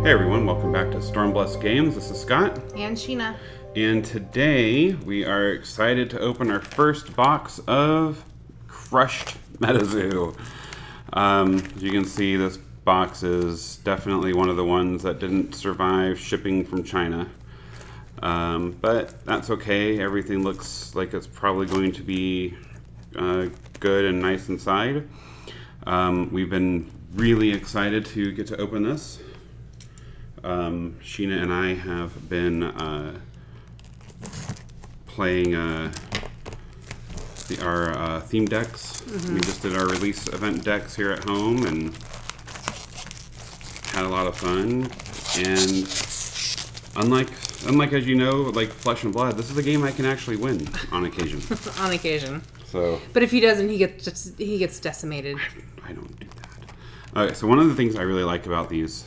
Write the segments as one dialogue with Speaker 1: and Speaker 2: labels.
Speaker 1: Hey everyone, welcome back to Stormblessed Games. This is Scott.
Speaker 2: And Sheena.
Speaker 1: And today we are excited to open our first box of crushed MetaZoo. As you can see, this box is definitely one of the ones that didn't survive shipping from China. But that's okay. Everything looks like it's probably going to be good and nice inside. We've been really excited to get to open this. Sheena and I have been playing our theme decks. Mm-hmm. We just did our release event decks here at home and had a lot of fun. And unlike as you know, like Flesh and Blood, this is a game I can actually win on occasion.
Speaker 2: On occasion.
Speaker 1: So,
Speaker 2: but if he doesn't, he gets decimated.
Speaker 1: I don't do that. Okay, so one of the things I really like about these,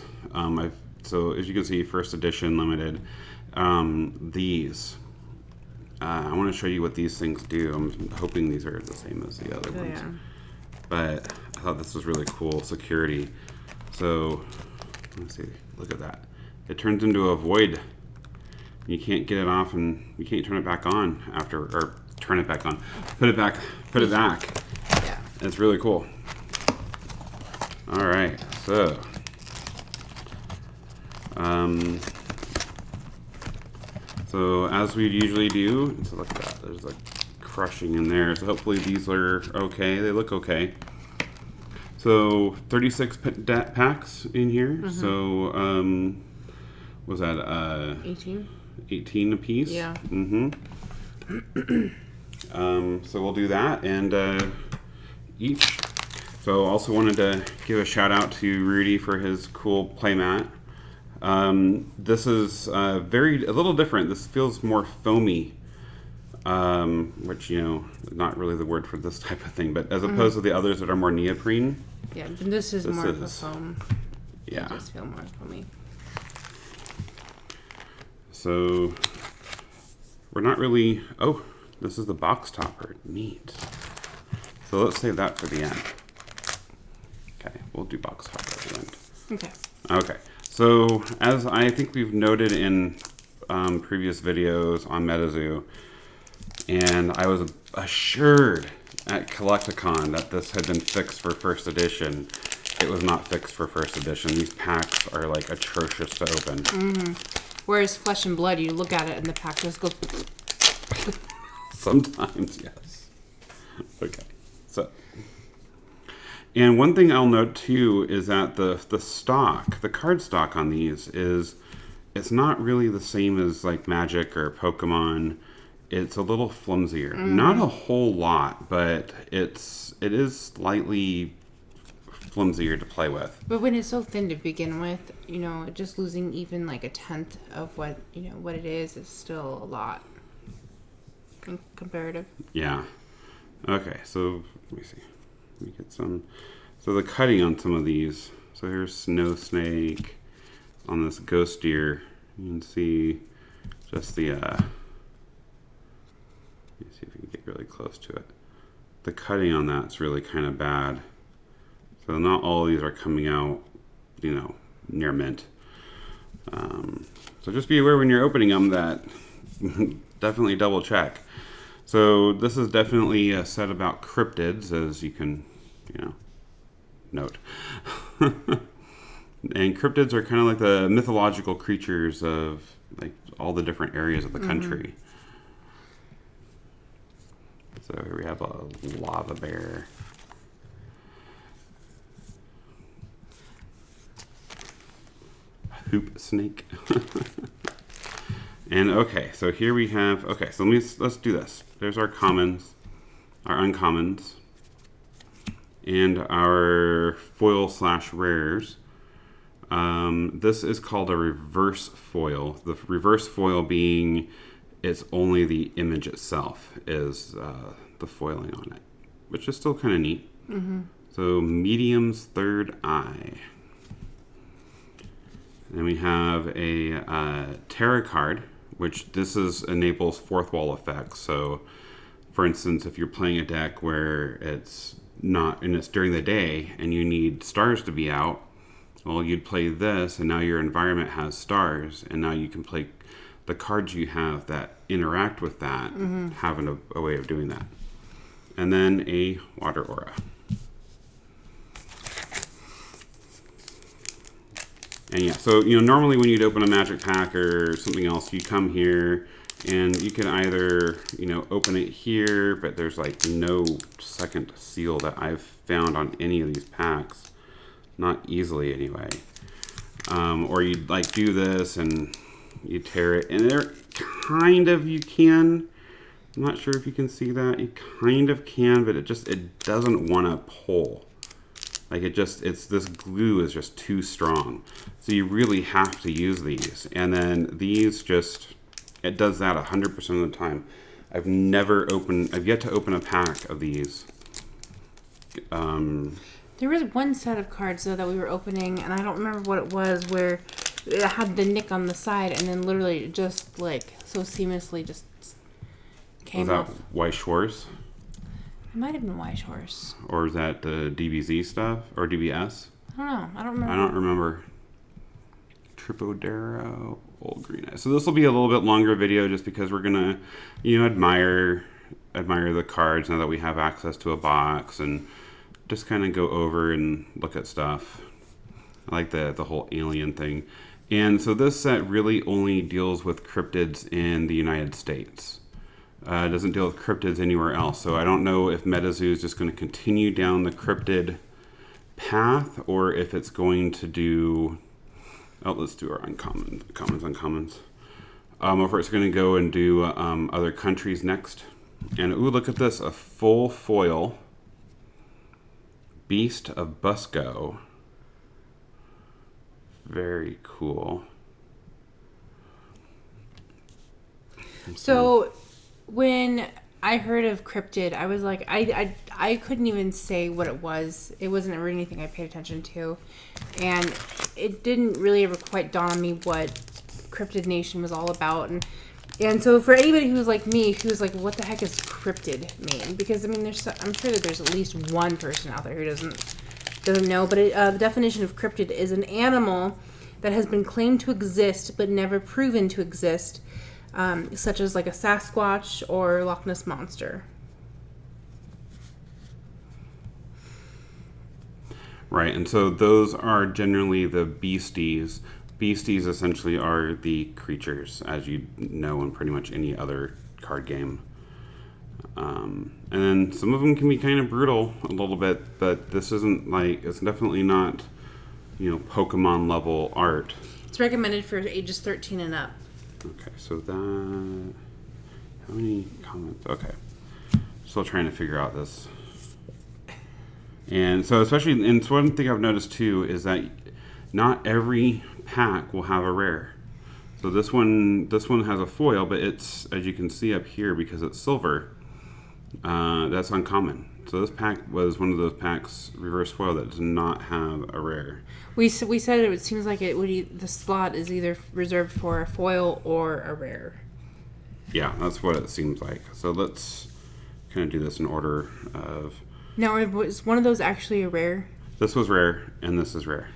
Speaker 1: so as you can see, first edition limited, these. I want to show you what these things do. I'm hoping these are the same as the other ones. Yeah. But I thought this was really cool. Security. So, let's see. Look at that. It turns into a void. You can't get it off and you can't turn it back on after, or turn it back on. Put it back. Yeah. It's really cool. All right. So, so as we usually do, so look at that, there's like crushing in there. So hopefully these are okay. They look okay. So 36 packs in here. Mm-hmm. So was that 18 a piece?
Speaker 2: Yeah.
Speaker 1: Mm-hmm. So we'll do that and each. So also wanted to give a shout out to Rudy for his cool playmat. This is a little different. This feels more foamy, which, you know, not really the word for this type of thing, but as opposed to the others that are more neoprene.
Speaker 2: Yeah, this is more of a foam.
Speaker 1: Yeah.
Speaker 2: I just feel more foamy.
Speaker 1: So we're not really, oh, this is the box topper. Neat. So let's save that for the end. Okay, we'll do box topper at the end. Okay. So, as I think we've noted in previous videos on MetaZoo, and I was assured at Collecticon that this had been fixed for first edition. It was not fixed for first edition. These packs are like atrocious to open.
Speaker 2: Mm-hmm. Whereas Flesh and Blood, you look at it and the pack just goes...
Speaker 1: Sometimes, yes. Okay, so... And one thing I'll note too is that the card stock on these it's not really the same as like Magic or Pokemon. It's a little flimsier. Mm-hmm. Not a whole lot, but it is slightly flimsier to play with.
Speaker 2: But when it's so thin to begin with, you know, just losing even like a tenth of what it is still a lot comparative.
Speaker 1: Yeah. Okay, so let me see. We get some. So the cutting on some of these. So here's Snow Snake on this Ghost Deer. You can see just the. Let me see if we can get really close to it. The cutting on that's really kind of bad. So not all of these are coming out, near mint. So just be aware when you're opening them that definitely double check. So this is definitely a set about cryptids, as you can, note. And cryptids are kind of like the mythological creatures of like all the different areas of the country. So here we have a lava bear. Hoop snake. And okay, so here we have, so let's do this. There's our commons, our uncommons, and our foil/rares. This is called a reverse foil. The reverse foil being it's only the image itself is the foiling on it, which is still kind of neat. Mm-hmm. So Medium's Third Eye. Then we have a Terra card, which enables fourth wall effects. So, for instance, if you're playing a deck where it's during the day and you need stars to be out, Well, you'd play this, and now your environment has stars, and now you can play the cards you have that interact with that, having a way of doing that. And then a water aura. And yeah, so, normally when you'd open a magic pack or something else, you come here and you can either, open it here, but there's like no second seal that I've found on any of these packs. Not easily anyway. Or you'd like do this and you tear it, and there kind of you can. I'm not sure if you can see that. You kind of can, but it doesn't want to pull. Like this glue is just too strong. So you really have to use these. And then these it does that 100% of the time. I've yet to open a pack of these.
Speaker 2: There was one set of cards though that we were opening, and I don't remember what it was, where it had the nick on the side, and then literally just like so seamlessly just came off.
Speaker 1: Was that White Schwartz?
Speaker 2: It might have been White Horse.
Speaker 1: Or is that the DBZ stuff? Or DBS?
Speaker 2: I don't know. I don't
Speaker 1: remember. Tripodero, Old Green Eye. So this will be a little bit longer video just because we're going to, admire the cards now that we have access to a box and just kind of go over and look at stuff. I like the whole alien thing. And so this set really only deals with cryptids in the United States. It doesn't deal with cryptids anywhere else. So I don't know if MetaZoo is just going to continue down the cryptid path or if it's going to do... Oh, let's do our uncommons. Or if it's going to go and do other countries next. And ooh, look at this. A full foil Beast of Busco. Very cool.
Speaker 2: So... when I heard of cryptid, I was like, I couldn't even say what it was. It wasn't really anything I paid attention to. And it didn't really ever quite dawn on me what Cryptid Nation was all about. And so for anybody who's like me, who's like, what the heck is cryptid mean? Because, I mean, I'm sure that there's at least one person out there who doesn't know. But the definition of cryptid is an animal that has been claimed to exist but never proven to exist. Such as like a Sasquatch or Loch Ness Monster.
Speaker 1: Right, and so those are generally the beasties. Beasties essentially are the creatures, as you know in pretty much any other card game. And then some of them can be kind of brutal a little bit, but this isn't it's definitely not, Pokemon level art.
Speaker 2: It's recommended for ages 13 and up.
Speaker 1: Okay, so that... How many comments? Okay. Still trying to figure out this. And so and one thing I've noticed too is that not every pack will have a rare. So this one has a foil, but it's, as you can see up here, because it's silver, that's uncommon. So this pack was one of those packs, reverse foil, that does not have a rare.
Speaker 2: We said it seems like the slot is either reserved for a foil or a rare.
Speaker 1: Yeah, that's what it seems like. So let's kind of do this in order of...
Speaker 2: Now, was one of those actually a rare?
Speaker 1: This was rare, and this is rare.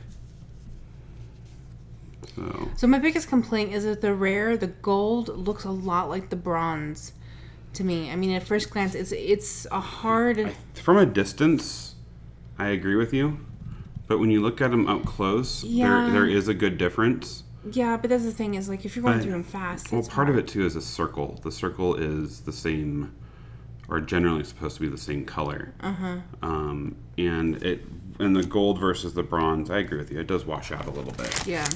Speaker 2: So my biggest complaint is that the gold looks a lot like the bronze to me. I mean, at first glance, it's a hard...
Speaker 1: From a distance, I agree with you. But when you look at them up close, there is a good difference.
Speaker 2: Yeah, but that's the thing is, like, if you're going through them fast,
Speaker 1: well, part of it, too, is a circle. The circle is the same, or generally supposed to be the same color.
Speaker 2: Uh-huh.
Speaker 1: And the gold versus the bronze, I agree with you. It does wash out a little bit.
Speaker 2: Yeah.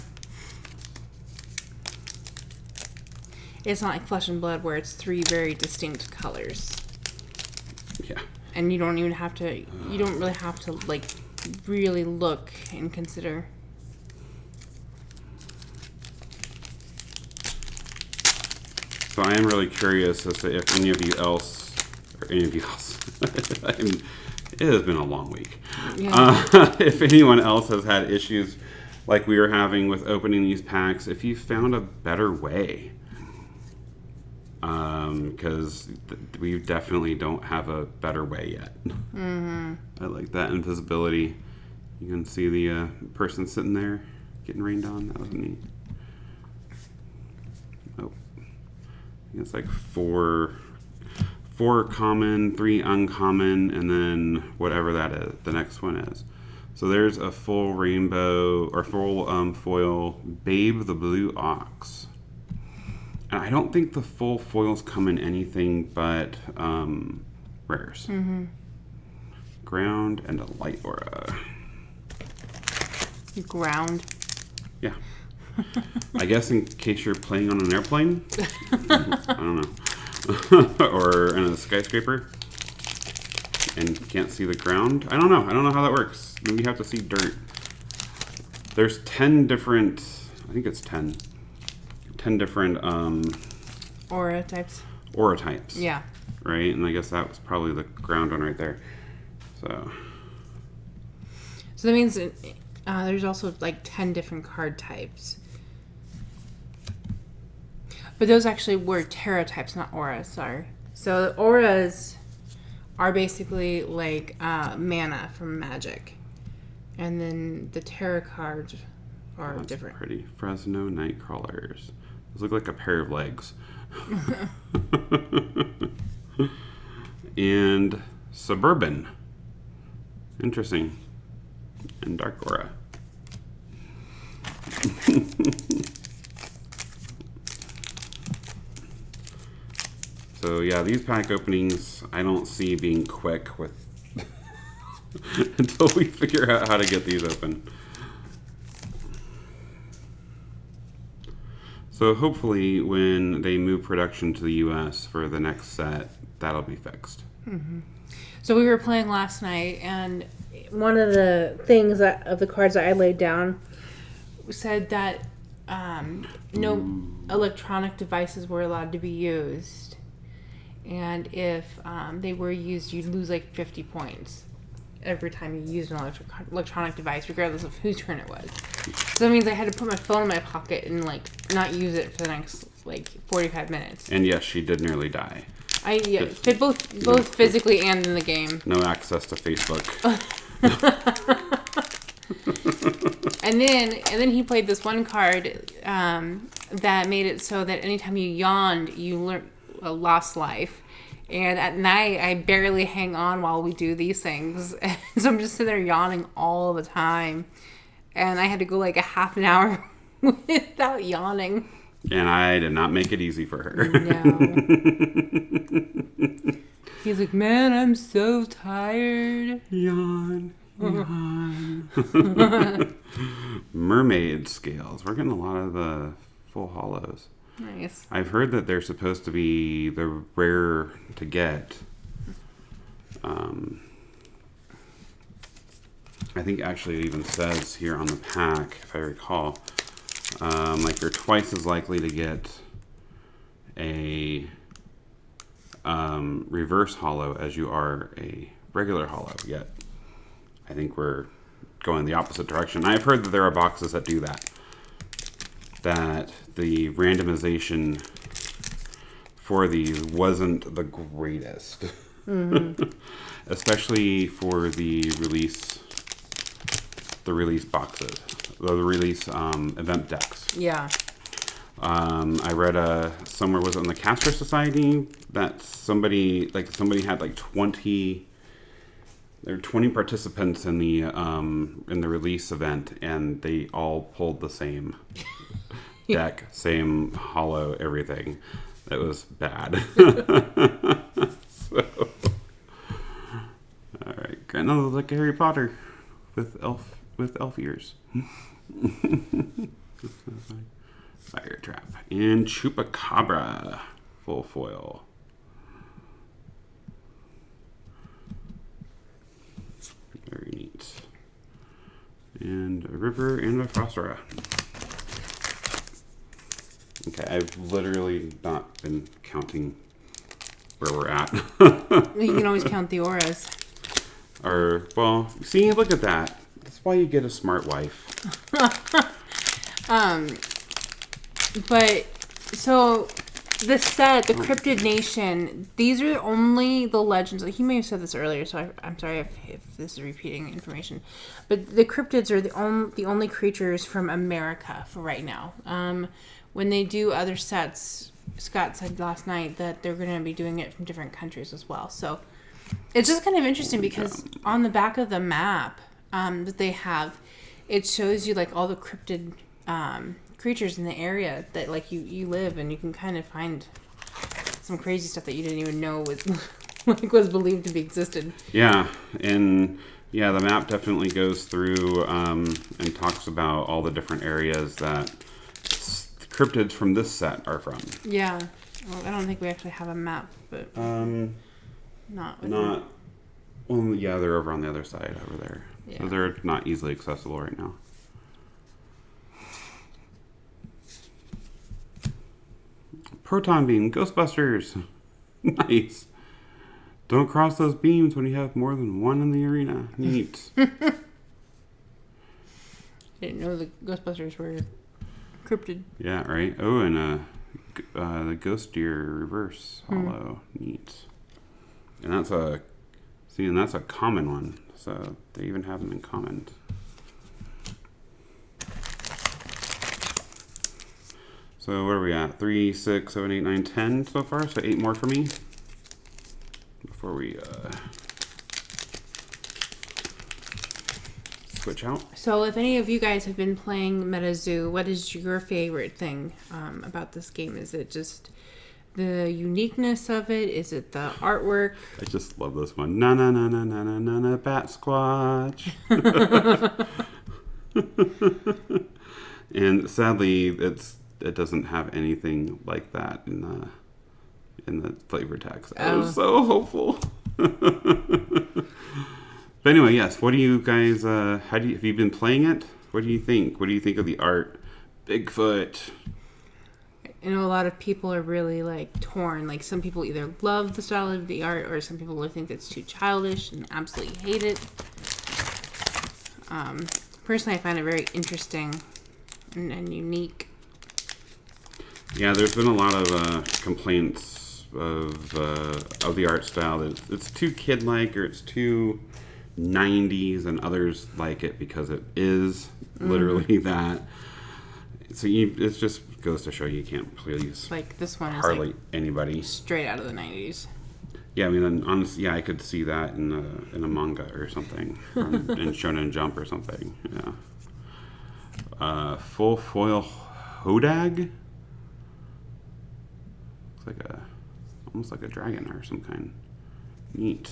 Speaker 2: It's not like Flesh and Blood where it's three very distinct colors.
Speaker 1: Yeah.
Speaker 2: And you don't really have to, like, really look and consider.
Speaker 1: So I am really curious as to if any of you else, it has been a long week. Yeah. If anyone else has had issues like we were having with opening these packs, if you found a better way. Because we definitely don't have a better way yet. Mm-hmm. I like that invisibility. You can see the person sitting there getting rained on. That was neat. Oh, I think it's like four common, 3 uncommon, and then whatever that is, the next one is. So there's a full rainbow or full foil Babe the Blue Ox. And I don't think the full foils come in anything but rares. Mm-hmm. Ground and a light aura.
Speaker 2: Ground.
Speaker 1: Yeah. I guess in case you're playing on an airplane. I don't know. Or in a skyscraper. And can't see the ground. I don't know how that works. Maybe you have to see dirt. There's 10 different, I think it's 10 different
Speaker 2: aura types.
Speaker 1: Aura types.
Speaker 2: Yeah.
Speaker 1: Right? And I guess that was probably the ground one right there. So
Speaker 2: that means there's also like 10 different card types. But those actually were Terra types, not auras. Sorry. So the auras are basically like mana from Magic. And then the Terra cards are different.
Speaker 1: Pretty. Fresno Nightcrawlers. Those look like a pair of legs. And Suburban. Interesting. And Dark Aura. So yeah, these pack openings I don't see being quick with until we figure out how to get these open. So hopefully when they move production to the US for the next set, that'll be fixed.
Speaker 2: Mm-hmm. So we were playing last night, and one of the things of the cards that I laid down said that no electronic devices were allowed to be used. And if they were used, you'd lose like 50 points every time you used an electronic device, regardless of whose turn it was. So that means I had to put my phone in my pocket and like not use it for the next like 45 minutes.
Speaker 1: And yes, she did nearly die.
Speaker 2: Both physically and in the game.
Speaker 1: No access to Facebook.
Speaker 2: And then he played this one card that made it so that anytime you yawned, you lost life. And at night, I barely hang on while we do these things. So I'm just sitting there yawning all the time. And I had to go like a half an hour without yawning.
Speaker 1: And I did not make it easy for her.
Speaker 2: No. He's like, man, I'm so tired.
Speaker 1: Yawn. Mermaid scales. We're getting a lot of the full hollows.
Speaker 2: Nice.
Speaker 1: I've heard that they're supposed to be the rare to get. I think actually it even says here on the pack, if I recall, like you're twice as likely to get a reverse hollow as you are a regular hollow. Yet I think we're going the opposite direction. I've heard that there are boxes that do that. That the randomization for these wasn't the greatest. Mm-hmm. Especially for the release boxes. The release event decks.
Speaker 2: Yeah.
Speaker 1: I read somewhere, was it in the Caster Society, that somebody had like 20. There were 20 participants in the release event, and they all pulled the same deck, same hollow, everything. That was bad. So, all right, another like Harry Potter with elf ears. Fire Trap and Chupacabra full foil. Very neat. And a River and a Frostera. Okay, I've literally not been counting where we're at.
Speaker 2: You can always count the auras.
Speaker 1: Well, see, look at that. That's why you get a smart wife.
Speaker 2: But so the set, the Cryptid Nation, these are only the legends. He may have said this earlier, so I'm sorry if this is repeating information. But the cryptids are the only creatures from America for right now. When they do other sets, Scott said last night that they're going to be doing it from different countries as well. So it's just kind of interesting because on the back of the map that they have, it shows you like all the cryptid creatures in the area that like you live, and you can kind of find some crazy stuff that you didn't even know was believed to be existed.
Speaker 1: Yeah, and the map definitely goes through and talks about all the different areas that cryptids from this set are from.
Speaker 2: Yeah, well, I don't think we actually have a map, but not.
Speaker 1: Well, yeah, they're over on the other side over there, so they're not easily accessible right now. Proton beam, Ghostbusters. Nice. Don't cross those beams when you have more than one in the arena. Neat.
Speaker 2: Didn't know the Ghostbusters were cryptid.
Speaker 1: Yeah, right. Oh, and the Ghost Deer reverse hollow. Neat. And that's a common one. So they even have them in common. So what are we at? 3, 6, 7, 8, 9, 10 so far. So 8 more for me before we switch out.
Speaker 2: So if any of you guys have been playing MetaZoo, what is your favorite thing about this game? Is it just the uniqueness of it? Is it the artwork?
Speaker 1: I just love this one. Na na na na na na na na bat squatch. And sadly, it doesn't have anything like that in the flavor text. I was so hopeful. But anyway, yes. What do you guys? Have you been playing it? What do you think? What do you think of the art? Bigfoot.
Speaker 2: I know a lot of people are really like torn. Like some people either love the style of the art, or some people think it's too childish and absolutely hate it. Personally, I find it very interesting and unique.
Speaker 1: Yeah, there's been a lot of complaints of the art style. It's too kid-like, or it's too 90s, and others like it because it is literally that. So it just goes to show you can't please
Speaker 2: like this one
Speaker 1: hardly
Speaker 2: is like
Speaker 1: anybody.
Speaker 2: Straight out of the 90s.
Speaker 1: Yeah, I mean, honestly, I could see that in a manga or something, in Shonen Jump or something. Yeah. Full foil Hodag. Looks like almost like a dragon or some kind. Neat.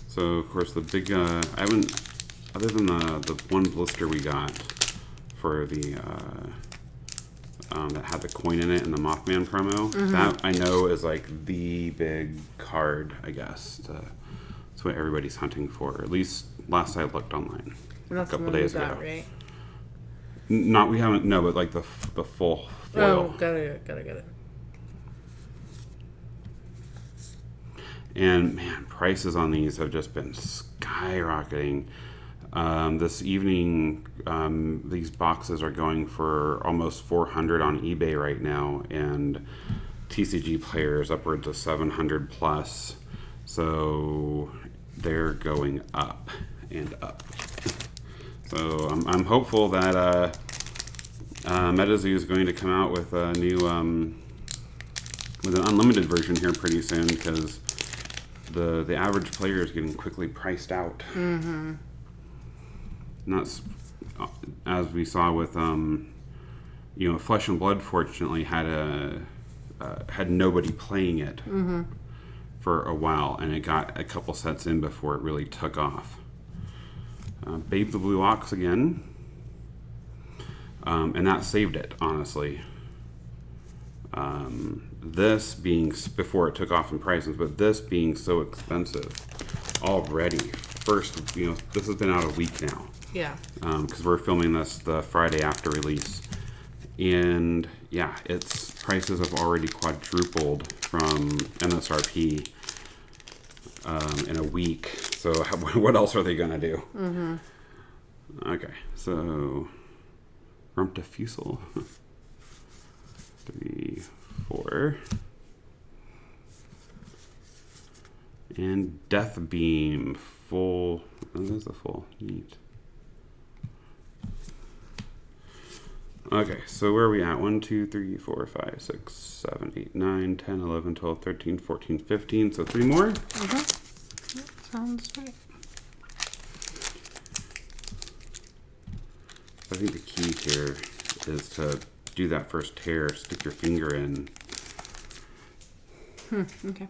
Speaker 1: So of course the big other than the one blister we got for the that had the coin in it and the Mothman promo, that I know is like the big card, I guess. That's what everybody's hunting for. At least last I looked online a couple days ago.
Speaker 2: Right?
Speaker 1: Not we haven't but like the full foil.
Speaker 2: Oh, got it.
Speaker 1: And man, prices on these have just been skyrocketing. This evening, these boxes are going for almost $400 on eBay right now, and TCG players upwards of $700 plus. So they're going up and up. So I'm hopeful that MetaZoo is going to come out with a new with an unlimited version here pretty soon, because the average player is getting quickly priced out. Mm-hmm. And that's, as we saw with Flesh and Blood. Fortunately, had nobody playing it for a while, and it got a couple sets in before it really took off. Babe the Blue Ox again, and that saved it, honestly. This being before it took off in prices, but this being so expensive already. First, this has been out a week now.
Speaker 2: Yeah.
Speaker 1: Because we're filming this the Friday after release, and yeah, its prices have already quadrupled from MSRP in a week. So what else are they going to do? Mm-hmm. Okay, so Rumptifusel. 3, 4. And Death Beam. Full. Oh, there's the full. Neat. Okay, so where are we at? 1, 2, 3, 4, 5, 6, 7, 8, 9, 10, 11, 12, 13, 14, 15. So 3 more?
Speaker 2: That sounds right.
Speaker 1: I think the key here is to do that first tear, stick your finger in.
Speaker 2: Okay.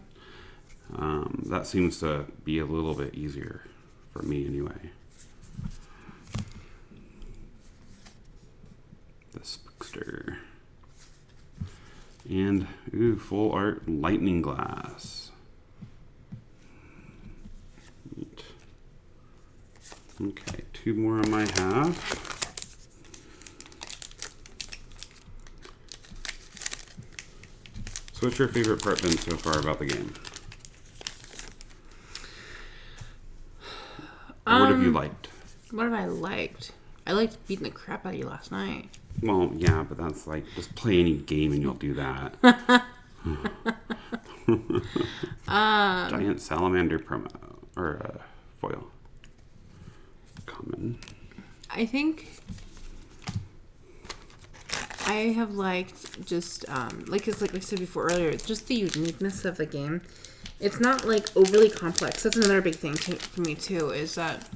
Speaker 1: That seems to be a little bit easier for me anyway. The Spookster. And, full art Lightning Glass. Neat. Okay, 2 more on my half. So what's your favorite part been so far about the game? What have you liked?
Speaker 2: What have I liked? I liked beating the crap out of you last night.
Speaker 1: Well, yeah, but that's like, just play any game and you'll do that. Giant Salamander promo. Or foil. Common.
Speaker 2: I think I have liked just, like I said before earlier, just the uniqueness of the game. It's not like overly complex. That's another big thing for me too. Is that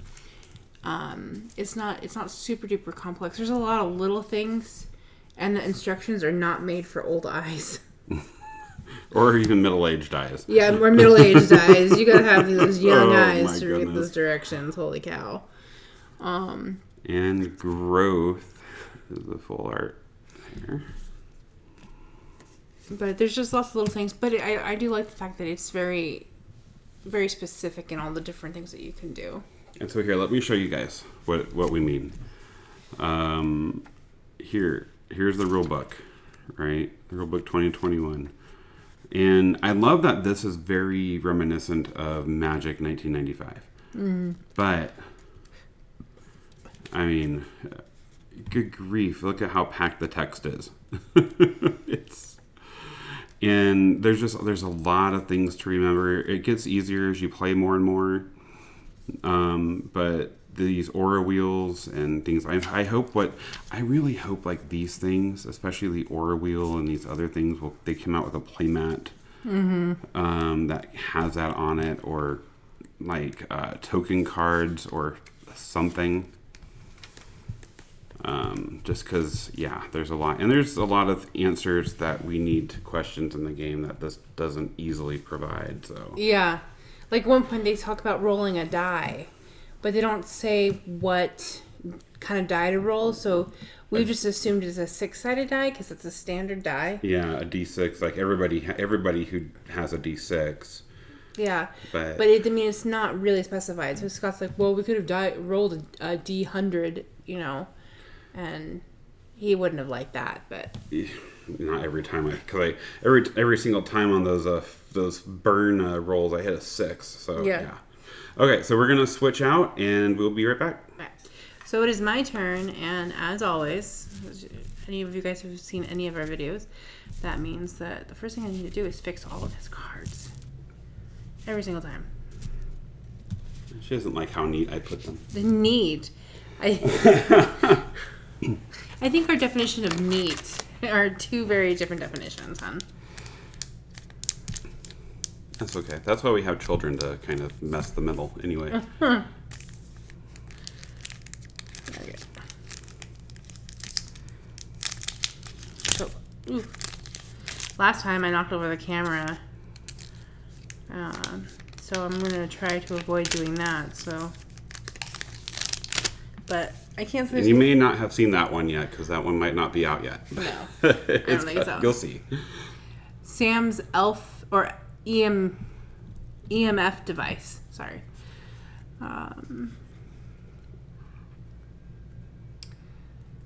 Speaker 2: it's not super duper complex. There's a lot of little things, and the instructions are not made for old eyes.
Speaker 1: Or even middle-aged eyes.
Speaker 2: Yeah, or middle-aged eyes. You gotta have those young eyes to
Speaker 1: goodness.
Speaker 2: read those directions. Holy cow!
Speaker 1: And Growth is the full art here.
Speaker 2: But there's just lots of little things. But I do like the fact that it's very, very specific in all the different things that you can do.
Speaker 1: And so here, let me show you guys what we mean. Here's the rule book, right? The rule book 2021. And I love that this is very reminiscent of Magic 1995. Mm. But, I mean, good grief, look at how packed the text is. And there's a lot of things to remember. It gets easier as you play more and more. But these aura wheels and things, I really hope like these things, especially the aura wheel and these other things, they come out with a playmat that has that on it, or like token cards or something. Just because, yeah, there's a lot. And there's a lot of answers that we need to questions in the game that this doesn't easily provide. So
Speaker 2: yeah. Like one point they talk about rolling a die, but they don't say what kind of die to roll. So we've just assumed it's a 6-sided die because it's a standard die.
Speaker 1: Yeah, a D6. Like everybody who has a D6.
Speaker 2: Yeah, but it's not really specified. So Scott's like, well, we could have rolled a D100, and he wouldn't have liked that. But
Speaker 1: not every time, because every single time on those burn rolls, I hit a 6. So yeah. Okay, so we're gonna switch out, and we'll be right back.
Speaker 2: Right. So it is my turn, and as always, any of you guys who've seen any of our videos, that means that the first thing I need to do is fix all of his cards. Every single time.
Speaker 1: She doesn't like how neat I put them.
Speaker 2: The neat. I think our definition of neat are two very different definitions, hon.
Speaker 1: That's okay. That's why we have children, to kind of mess the middle anyway.
Speaker 2: Okay. So, last time I knocked over the camera. So I'm going to try to avoid doing that. So, but I can't say.
Speaker 1: And you may not have seen that one yet, because that one might not be out yet.
Speaker 2: No, I don't think so.
Speaker 1: You'll see.
Speaker 2: Sam's ELF or EMF device. Sorry.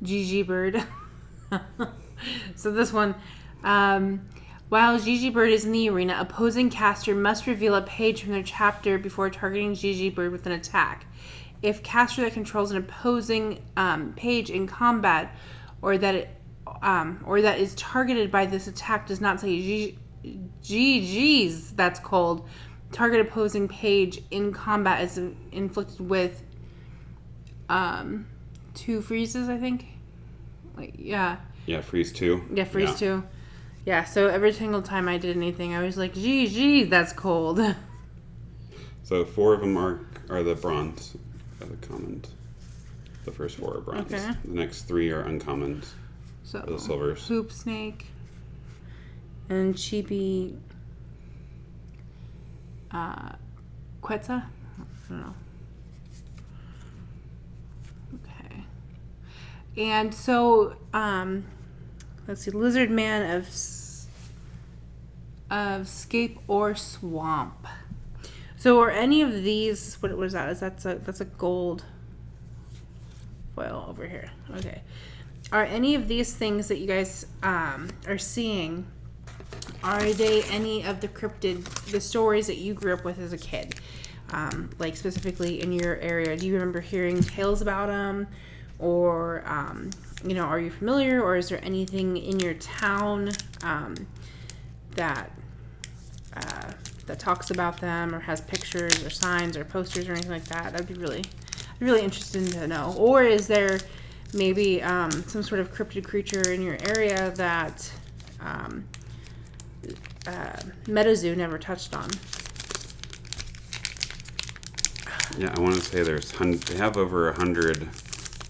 Speaker 2: GG Bird. So this one, while While Gigi Bird is in the arena, opposing caster must reveal a page from their chapter before targeting Gigi Bird with an attack. If caster that controls an opposing page in combat or that is targeted by this attack does not say GG's, that's cold. Target opposing page in combat is inflicted with 2 freezes, I think. Yeah,
Speaker 1: freeze 2.
Speaker 2: Yeah, freeze 2. Yeah, so every single time I did anything, I was like, geez, that's cold.
Speaker 1: So 4 of them are the bronze, the commons. The first 4 are bronze. Okay. The next 3 are uncommons. So the silvers.
Speaker 2: Hoop Snake and Chibi Quetzal? I don't know. Okay. And so, let's see, Lizard Man of Scape or Swamp. So are any of these, what is that? That's a gold foil over here. Okay. Are any of these things that you guys are seeing, are they any of the stories that you grew up with as a kid? Like specifically in your area, do you remember hearing tales about them? Or, are you familiar? Or is there anything in your town that talks about them or has pictures or signs or posters or anything like that? That'd be really interesting to know. Or is there maybe some sort of cryptid creature in your area that MetaZoo never touched on?
Speaker 1: Yeah, I want to say they have over 100.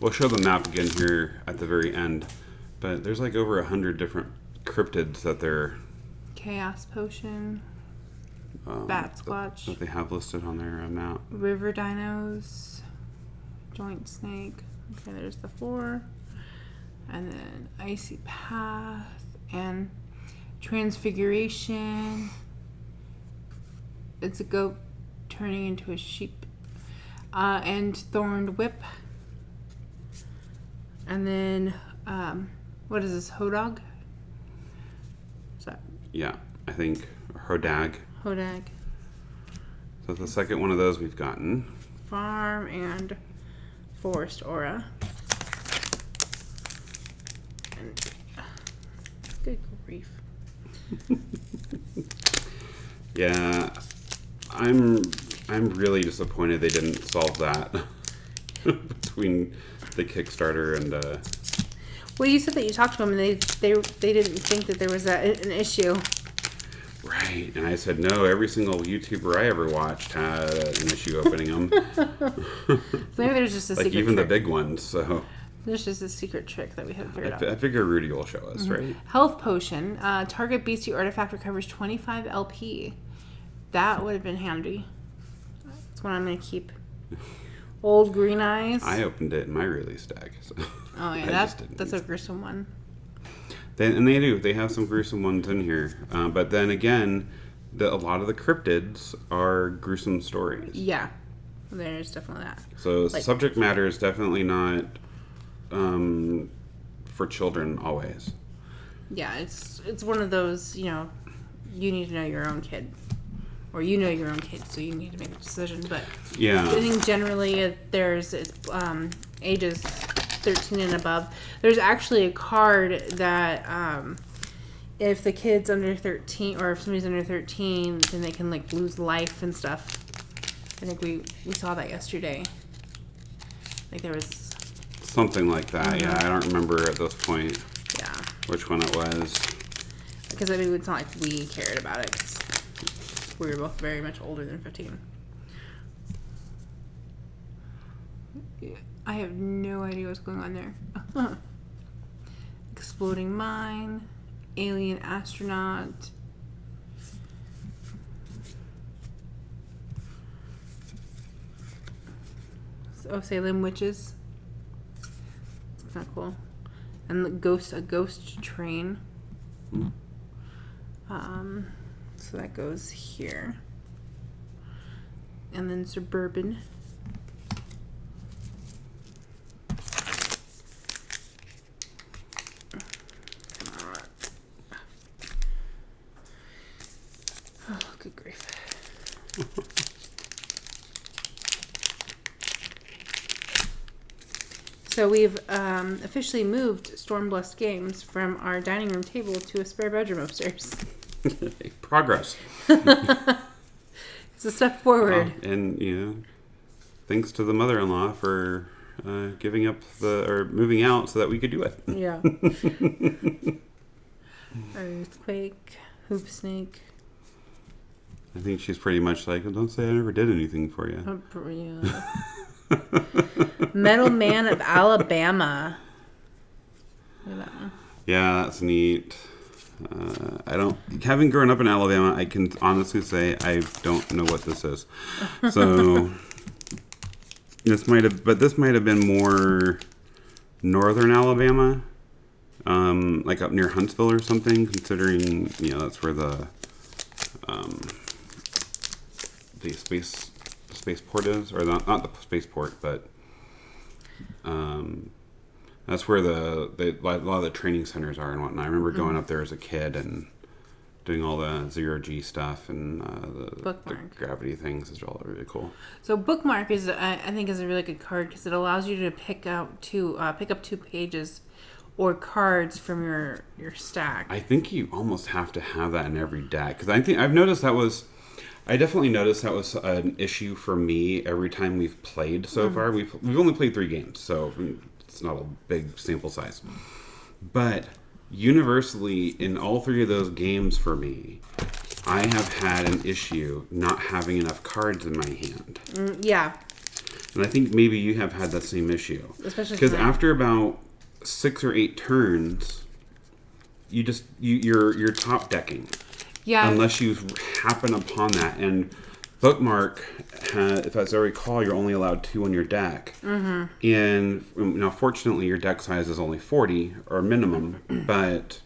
Speaker 1: We'll show the map again here at the very end, but there's like over 100 different cryptids that they're...
Speaker 2: Chaos Potion, Bat Squatch.
Speaker 1: That they have listed on their map.
Speaker 2: River Dinos, Joint Snake. Okay, there's the 4. And then Icy Path and Transfiguration. It's a goat turning into a sheep. And Thorned Whip. And then, what is this, Hodog? Is that?
Speaker 1: Yeah, I think Hodag. So the second one of those we've gotten.
Speaker 2: Farm and Forest Aura. And, good grief.
Speaker 1: Yeah, I'm really disappointed they didn't solve that between the Kickstarter and.
Speaker 2: Well, you said that you talked to them and they didn't think that there was an issue.
Speaker 1: Right, and I said no. Every single YouTuber I ever watched had an issue opening them.
Speaker 2: So maybe there's just a secret
Speaker 1: even
Speaker 2: trick.
Speaker 1: The big ones. So
Speaker 2: there's just a secret trick that we haven't figured out.
Speaker 1: I figure Rudy will show us, right?
Speaker 2: Health Potion. Target beastie artifact recovers 25 LP. That would have been handy. That's what I'm going to keep. Old Green Eyes.
Speaker 1: I opened it in my release deck. So
Speaker 2: oh, yeah. That's a gruesome one.
Speaker 1: They have some gruesome ones in here. But then again, a lot of the cryptids are gruesome stories.
Speaker 2: Yeah. There's definitely that.
Speaker 1: So subject matter is definitely not for children always.
Speaker 2: Yeah, it's one of those, you need to know your own kid. Or you know your own kid, so you need to make a decision. But
Speaker 1: yeah,
Speaker 2: I think generally there's ages 13 and above. There's actually a card that if the kid's under 13 or if somebody's under 13, then they can lose life and stuff. I think we saw that yesterday. There was
Speaker 1: something like that. Mm-hmm. Yeah, I don't remember at this point.
Speaker 2: Yeah,
Speaker 1: which one it was.
Speaker 2: Because it's not like we cared about it. 'Cause we were both very much older than 15. I have no idea what's going on there. Exploding Mine, Alien Astronaut. Salem Witches. It's kind of cool. And a ghost train. So that goes here. And then Suburban. So we've officially moved Stormblessed Games from our dining room table to a spare bedroom upstairs.
Speaker 1: Progress.
Speaker 2: It's a step forward.
Speaker 1: And, thanks to the mother-in-law for giving up moving out so that we could do it.
Speaker 2: Yeah. Earthquake, hoop snake.
Speaker 1: I think she's pretty much like, don't say I never did anything for you.
Speaker 2: Yeah. Metal Man of Alabama. Look at that one.
Speaker 1: Yeah, that's neat. Having grown up in Alabama, I can honestly say I don't know what this is. So this might have been more northern Alabama, like up near Huntsville or something. Considering that's where the spaceport is, or not the spaceport, but that's where a lot of the training centers are and whatnot. I remember going up there as a kid and doing all the zero-G stuff and the gravity things is all really cool.
Speaker 2: So Bookmark is, I think, is a really good card because it allows you to pick up 2 pages or cards from your stack.
Speaker 1: I think you almost have to have that in every deck because I definitely noticed that was an issue for me every time we've played so far. We've only played 3 games, so it's not a big sample size. But universally, in all 3 of those games for me, I have had an issue not having enough cards in my hand.
Speaker 2: Yeah.
Speaker 1: And I think maybe you have had that same issue.
Speaker 2: Especially
Speaker 1: because after about 6 or 8 turns, you're top decking.
Speaker 2: Yeah.
Speaker 1: Unless you happen upon that. And Bookmark, if as I recall, you're only allowed 2 on your deck. Mm-hmm. And now, fortunately, your deck size is only 40 or minimum, but...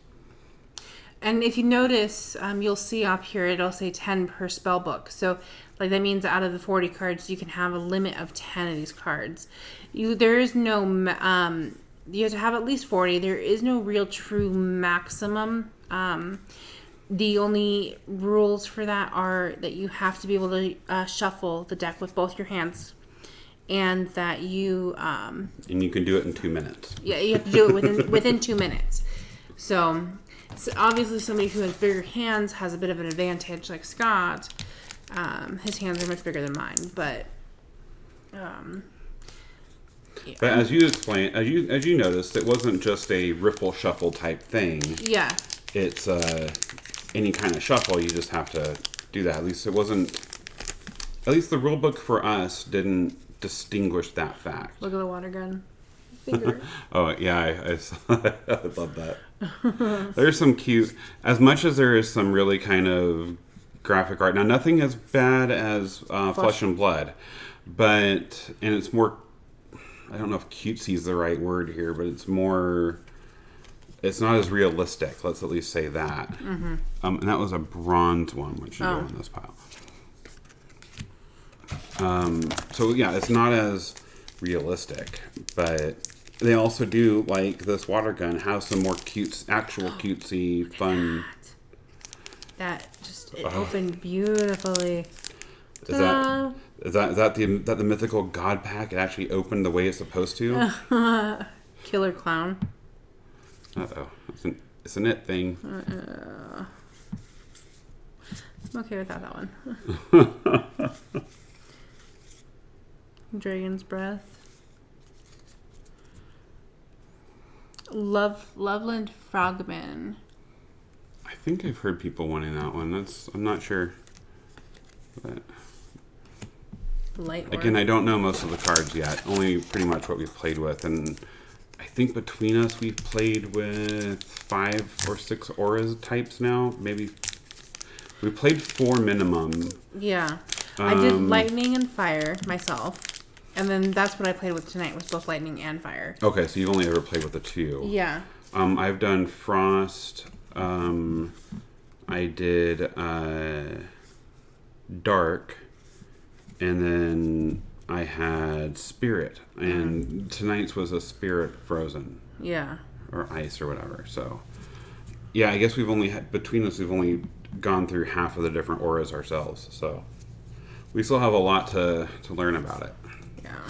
Speaker 2: And if you notice, you'll see up here, it'll say 10 per spell book. So, that means out of the 40 cards, you can have a limit of 10 of these cards. There is no... you have to have at least 40. There is no real true maximum. The only rules for that are that you have to be able to shuffle the deck with both your hands, and that you... and
Speaker 1: you can do it in 2 minutes.
Speaker 2: Yeah, you have to do it within 2 minutes. So obviously somebody who has bigger hands has a bit of an advantage, like Scott. His hands are much bigger than mine, but... yeah.
Speaker 1: But as you explained, as you noticed, it wasn't just a riffle shuffle type thing.
Speaker 2: Yeah.
Speaker 1: It's any kind of shuffle, you just have to do that. At least the rule book for us didn't distinguish that fact.
Speaker 2: Look at the water gun. Finger.
Speaker 1: Oh, yeah, I love that. There's some cute, as much as there is some really kind of graphic art. Now, nothing as bad as Flesh and Blood, and it's more, I don't know if cutesy is the right word here, but it's not as realistic. Let's at least say that. Mm-hmm. And that was a bronze one, which should go in this pile. So yeah, it's not as realistic, but they also do, like this water gun, have some more actual cutesy, fun.
Speaker 2: That just opened beautifully.
Speaker 1: Is that the mythical god pack? It actually opened the way it's supposed to.
Speaker 2: Killer clown.
Speaker 1: Uh-oh. It's a knit thing.
Speaker 2: I'm okay without that one. Dragon's Breath. Loveland Frogman.
Speaker 1: I think I've heard people wanting that one. I'm not sure. But again, I don't know most of the cards yet. Only pretty much what we've played with, and I think between us we've played with 5 or 6 auras types now. Maybe we played 4 minimum.
Speaker 2: Yeah, I did lightning and fire myself, and then that's what I played with tonight, was both lightning and fire.
Speaker 1: Okay, so you've only ever played with the 2.
Speaker 2: Yeah.
Speaker 1: I've done frost. I did dark, and then I had spirit, and tonight's was a spirit frozen.
Speaker 2: Yeah.
Speaker 1: Or ice or whatever. So, yeah, I guess we've only between us we've only gone through half of the different auras ourselves. So, we still have a lot to learn about it.
Speaker 2: Yeah.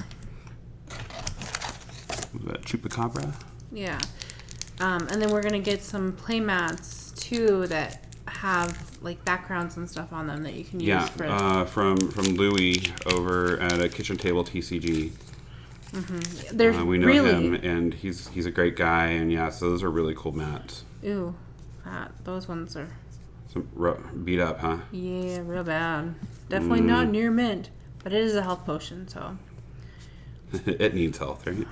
Speaker 1: Was that Chupacabra?
Speaker 2: Yeah. And then we're going to get some play mats, too, that have, like, backgrounds and stuff on them that you can use for...
Speaker 1: from Louis over at a Kitchen Table TCG.
Speaker 2: There's
Speaker 1: we know
Speaker 2: really...
Speaker 1: him, and he's a great guy, and so those are really cool mats.
Speaker 2: Ooh, those ones are...
Speaker 1: Beat up, huh?
Speaker 2: Yeah, real bad. Definitely not near mint, but it is a health potion, so...
Speaker 1: It needs health, right?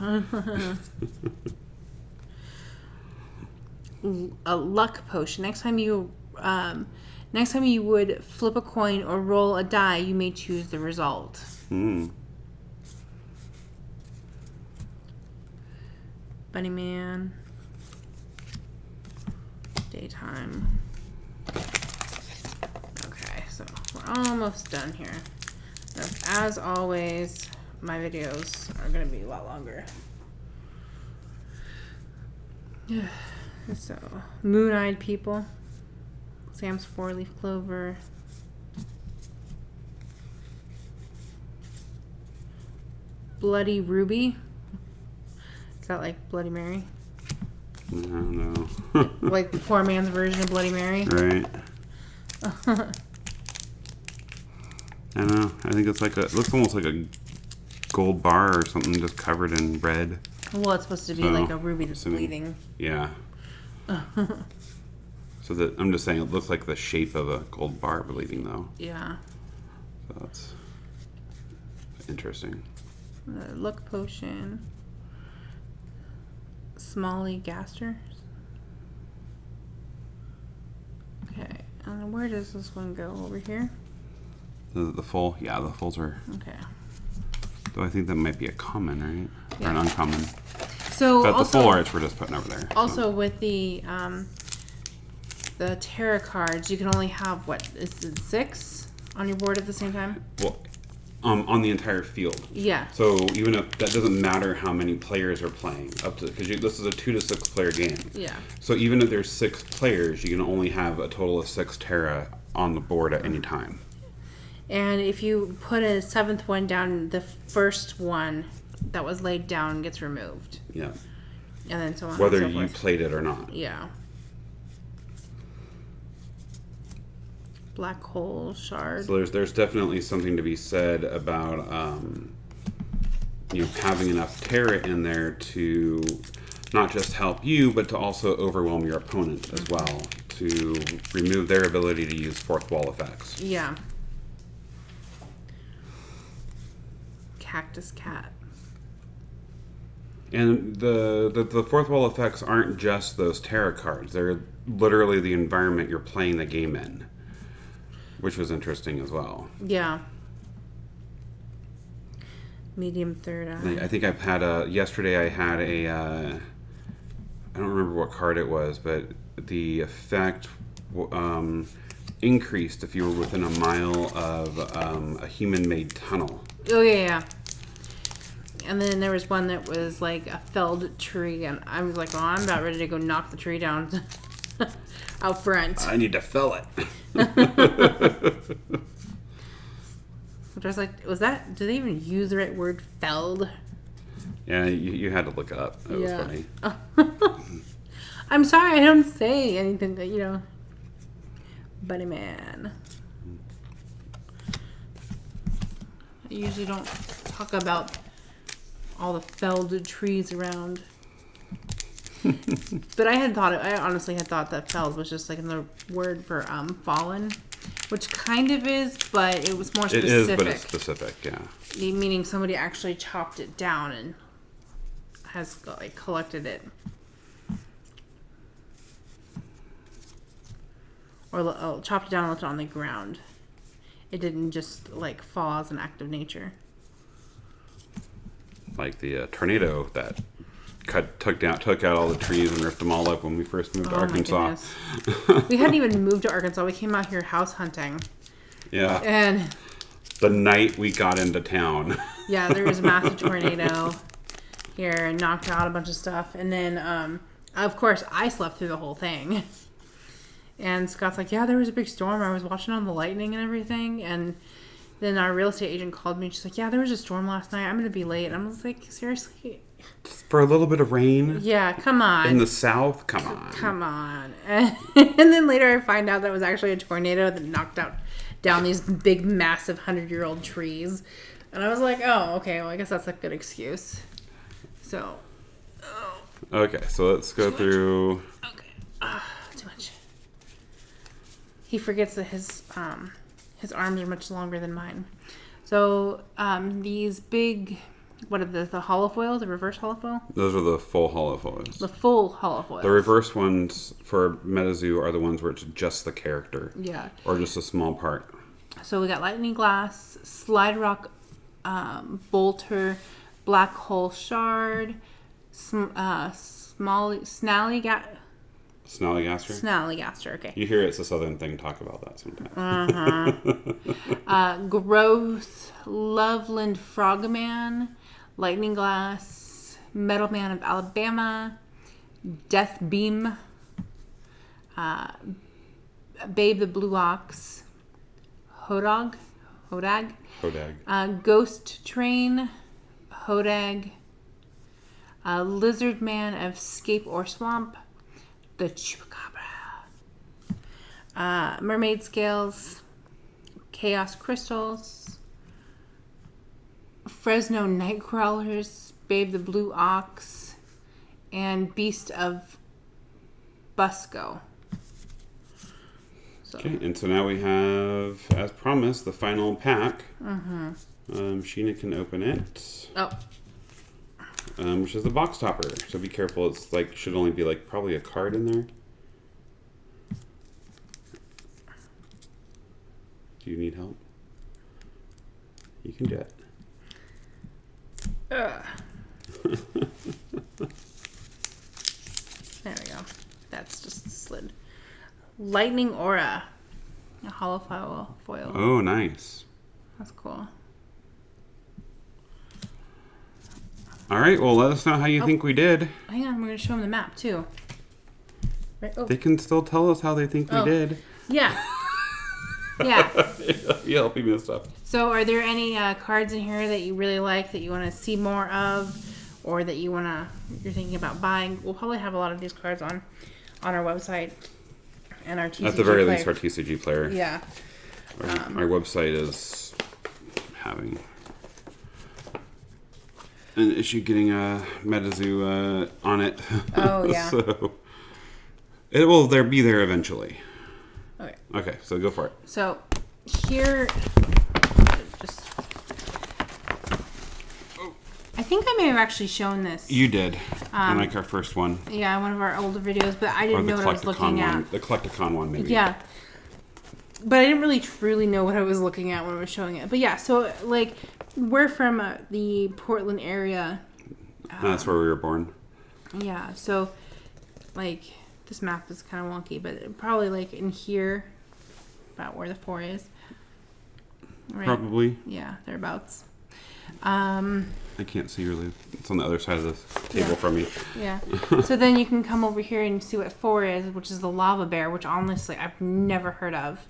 Speaker 2: A luck potion. Next time you would flip a coin or roll a die, you may choose the result. Bunny Man. Daytime. Okay, so we're almost done here. As always, my videos are going to be a lot longer. So, Moon-Eyed People. Sam's Four-Leaf Clover. Bloody Ruby. Is that like Bloody Mary?
Speaker 1: I don't know.
Speaker 2: Like the poor man's version of Bloody Mary?
Speaker 1: Right. I don't know. I think it's like it looks almost like a gold bar or something just covered in red.
Speaker 2: Well, it's supposed to be like a ruby that's bleeding.
Speaker 1: Yeah. So I'm just saying it looks like the shape of a gold bar bleeding though.
Speaker 2: Yeah.
Speaker 1: So that's interesting.
Speaker 2: Luck potion. Smalley Gaster. Okay. And where does this one go? Over here?
Speaker 1: The full? Yeah, the fulls are.
Speaker 2: Okay.
Speaker 1: Though I think that might be a common, right? Yeah. Or an uncommon.
Speaker 2: So
Speaker 1: but
Speaker 2: also,
Speaker 1: the full arts we're just putting over there.
Speaker 2: Also with the tarot cards, you can only have, what, is it 6 on your board at the same time?
Speaker 1: Well, on the entire field.
Speaker 2: Yeah.
Speaker 1: So even if that doesn't matter how many players are playing, up to because this is a 2 to 6 player game.
Speaker 2: Yeah.
Speaker 1: So even if there's 6 players, you can only have a total of 6 Terra on the board at any time.
Speaker 2: And if you put a 7th one down, the first one that was laid down gets removed.
Speaker 1: Yeah.
Speaker 2: And then so on.
Speaker 1: Whether
Speaker 2: and so
Speaker 1: you
Speaker 2: forth.
Speaker 1: played it or not.
Speaker 2: Yeah. Black hole shard.
Speaker 1: So there's definitely something to be said about having enough Terra in there to not just help you, but to also overwhelm your opponent as well, to remove their ability to use fourth wall effects.
Speaker 2: Yeah. Cactus Cat.
Speaker 1: And the fourth wall effects aren't just those tarot cards. They're literally the environment you're playing the game in, which was interesting as well.
Speaker 2: Yeah. Medium third eye.
Speaker 1: I think I've had yesterday I had I don't remember what card it was, but the effect increased if you were within a mile of a human-made tunnel.
Speaker 2: Oh, yeah. And then there was one that was like a felled tree, and I was like, I'm about ready to go knock the tree down out front.
Speaker 1: I need to fell it.
Speaker 2: Which I was like, do they even use the right word, felled?
Speaker 1: Yeah, you had to look it up. It was funny.
Speaker 2: I'm sorry, I don't say anything that, Bunny Man. I usually don't talk about all the felled trees around. But I honestly had thought that felled was just like another word for fallen, which kind of is, but it was more specific.
Speaker 1: It is, but it's specific, yeah.
Speaker 2: Meaning somebody actually chopped it down and has collected it. Or chopped it down and left it on the ground. It didn't just fall as an act of nature.
Speaker 1: Like the tornado that took out all the trees and ripped them all up when we first moved to Arkansas.
Speaker 2: We hadn't even moved to Arkansas. We came out here house hunting.
Speaker 1: Yeah.
Speaker 2: And
Speaker 1: the night we got into town.
Speaker 2: Yeah, there was a massive tornado here and knocked out a bunch of stuff. And then, of course, I slept through the whole thing. And Scott's like, yeah, there was a big storm. I was watching on the lightning and everything. And then our real estate agent called me and she's like, yeah, there was a storm last night. I'm going to be late. And I was like, seriously?
Speaker 1: For a little bit of rain
Speaker 2: Yeah, come on.
Speaker 1: in the south, come on.
Speaker 2: Come on. And then later I find out that it was actually a tornado that knocked down these big, massive 100-year-old trees. And I was like, oh, okay, well, I guess that's a good excuse. So,
Speaker 1: Okay, so let's go through.
Speaker 2: Okay. Too much. He forgets that his arms are much longer than mine. So, these big, what are the holofoil, the reverse holofoil?
Speaker 1: Those are the full holofoils.
Speaker 2: The full holofoil.
Speaker 1: The reverse ones for MetaZoo are the ones where it's just the character.
Speaker 2: Yeah.
Speaker 1: Or just a small part.
Speaker 2: So we got Lightning Glass, Slide Rock Bolter, Black Hole Shard, Snallygaster. Snallygaster, okay.
Speaker 1: You hear it's a southern thing, talk about that sometimes.
Speaker 2: Growth, Loveland Frogman, Lightning Glass, Metal Man of Alabama, Death Beam, Babe the Blue Ox, Hodag, Ghost Train, Hodag, Lizard Man of Scape or Swamp, the Chupacabra, Mermaid Scales, Chaos Crystals, Fresno Nightcrawlers, Babe the Blue Ox, and Beast of Busco. So.
Speaker 1: Okay, and so now we have, as promised, the final pack.
Speaker 2: Mm-hmm.
Speaker 1: Sheena can open it.
Speaker 2: Oh.
Speaker 1: Which is the box topper. So be careful. It's like, should only be like probably a card in there. Do you need help? You can do it.
Speaker 2: There we go. That's just slid. Lightning Aura. A hollow foil.
Speaker 1: Oh, nice.
Speaker 2: That's cool.
Speaker 1: All right. Well, let us know how you think we did.
Speaker 2: Hang on. We're going to show them the map, too. Right. Oh.
Speaker 1: They can still tell us how they think we did.
Speaker 2: Yeah. Yeah.
Speaker 1: You helping me stuff.
Speaker 2: So are there any cards in here that you really like that you want to see more of, or that you're thinking about buying? We'll probably have a lot of these cards on our website and our TCG
Speaker 1: At the very
Speaker 2: player.
Speaker 1: least, our TCG player.
Speaker 2: Yeah.
Speaker 1: Our website is having an issue getting a MetaZoo on it.
Speaker 2: Oh, yeah.
Speaker 1: So it will be there eventually.
Speaker 2: Okay.
Speaker 1: Okay, so go for it.
Speaker 2: So here, I think I may have actually shown this.
Speaker 1: You did. On like our first one.
Speaker 2: Yeah, one of our older videos, but I didn't know what I was looking at.
Speaker 1: The Collecticon one, maybe.
Speaker 2: Yeah. But I didn't really truly know what I was looking at when I was showing it. But yeah, so like we're from the Portland area.
Speaker 1: That's where we were born.
Speaker 2: Yeah, so like this map is kind of wonky, but probably like in here, about where the 4 is. Right?
Speaker 1: Probably.
Speaker 2: Yeah, thereabouts.
Speaker 1: I can't see really. It's on the other side of the table from me.
Speaker 2: Yeah. So then you can come over here and see what 4 is, which is the Lava Bear, which honestly I've never heard of.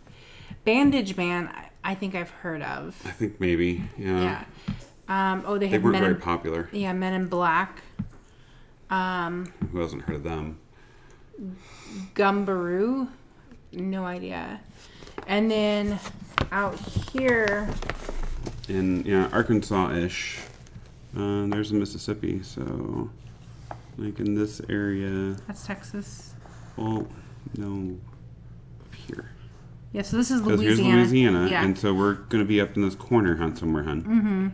Speaker 2: Bandage Man, I think I've heard of.
Speaker 1: I think maybe. Yeah.
Speaker 2: Yeah. They
Speaker 1: weren't very popular.
Speaker 2: Yeah, Men in Black.
Speaker 1: Who hasn't heard of them?
Speaker 2: Gumbaroo, no idea. And then out here
Speaker 1: in Arkansas-ish, there's a Mississippi. So, like in this area.
Speaker 2: That's Texas.
Speaker 1: Well, no, up here.
Speaker 2: Yeah, so this is
Speaker 1: Because
Speaker 2: Louisiana.
Speaker 1: here's Louisiana,
Speaker 2: yeah.
Speaker 1: and so we're going to be up in this corner, somewhere, hun.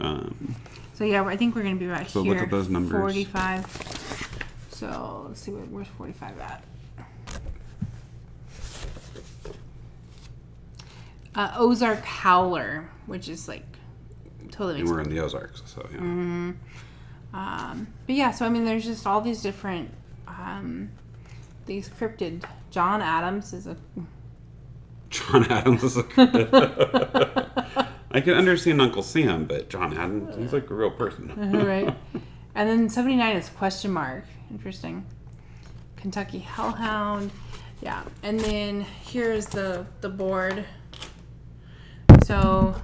Speaker 1: Mm-hmm.
Speaker 2: So yeah, I think we're going to be right here.
Speaker 1: So look at those numbers.
Speaker 2: 45. So let's see, where's 45 at? Ozark Howler, which is like totally.
Speaker 1: And we're in the Ozarks, so yeah.
Speaker 2: Mm-hmm. But yeah, so I mean, there's just all these different these cryptid. John Adams is a cryptid.
Speaker 1: I can understand Uncle Sam, but John Adams, he's like a real person.
Speaker 2: Right. And then 79 is question mark. Interesting. Kentucky Hellhound. Yeah. And then here's the board. So,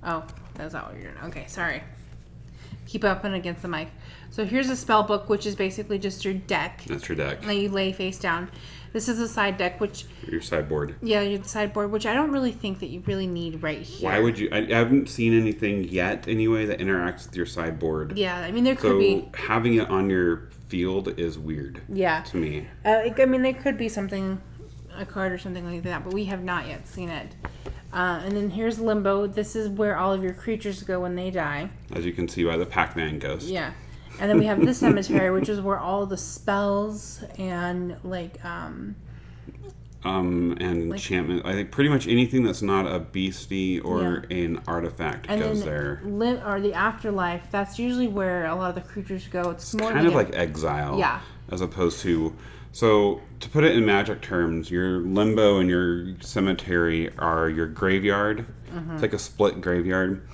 Speaker 2: oh, that's not what you're doing. Okay, sorry. keep up and against the mic. So here's a spell book, which is basically just your deck.
Speaker 1: That's your deck.
Speaker 2: That you lay face down. This is a side deck, which...
Speaker 1: Your sideboard.
Speaker 2: Yeah, your sideboard, which I don't really think that you really need right here.
Speaker 1: Why would you... I haven't seen anything yet, anyway, that interacts with your sideboard.
Speaker 2: Yeah, I mean, there could be...
Speaker 1: So having it on your field is weird.
Speaker 2: Yeah.
Speaker 1: To me.
Speaker 2: I mean, there could be something, a card or something like that, but we have not yet seen it. And then here's Limbo. This is where all of your creatures go when they die.
Speaker 1: As you can see by the Pac-Man ghost.
Speaker 2: Yeah. And then we have this cemetery, which is where all the spells and
Speaker 1: enchantment. I think pretty much anything that's not a beastie or an artifact goes there.
Speaker 2: Or the afterlife. That's usually where a lot of the creatures go. It's more
Speaker 1: kind of like exile.
Speaker 2: Yeah.
Speaker 1: As opposed to... So, to put it in magic terms, your limbo and your cemetery are your graveyard. Mm-hmm. It's like a split graveyard.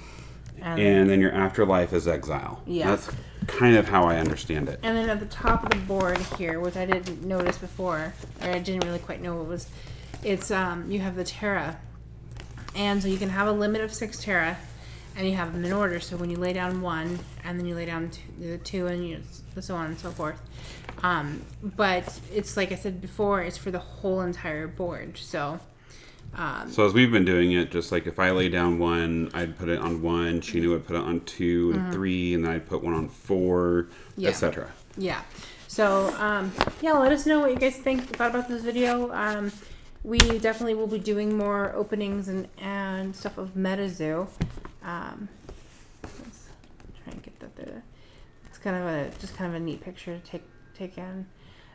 Speaker 1: And then your afterlife is exile.
Speaker 2: Yeah.
Speaker 1: That's kind of how I understand it.
Speaker 2: And then at the top of the board here, which I didn't notice before, or I didn't really quite know what it was, it's you have the Terra. And so you can have a limit of 6 Terra, and you have them in order. So when you lay down 1, and then you lay down 2, and so on and so forth. But it's like I said before, it's for the whole entire board. So
Speaker 1: as we've been doing it, just like if I lay down 1, I'd put it on 1, Sheena would put it on 2 and 3, and then I'd put 1 on 4, etc.
Speaker 2: Yeah. So, let us know what you guys thought about this video. We definitely will be doing more openings and stuff of MetaZoo. Let's try and get that there. It's just kind of a neat picture to take in.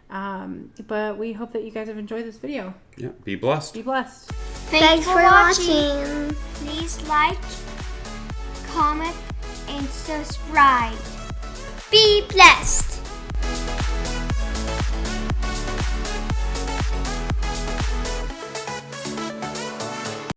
Speaker 2: But we hope that you guys have enjoyed this video.
Speaker 1: Yeah. Be blessed.
Speaker 2: Be blessed.
Speaker 3: Thanks for watching. Please like, comment, and subscribe. Be blessed.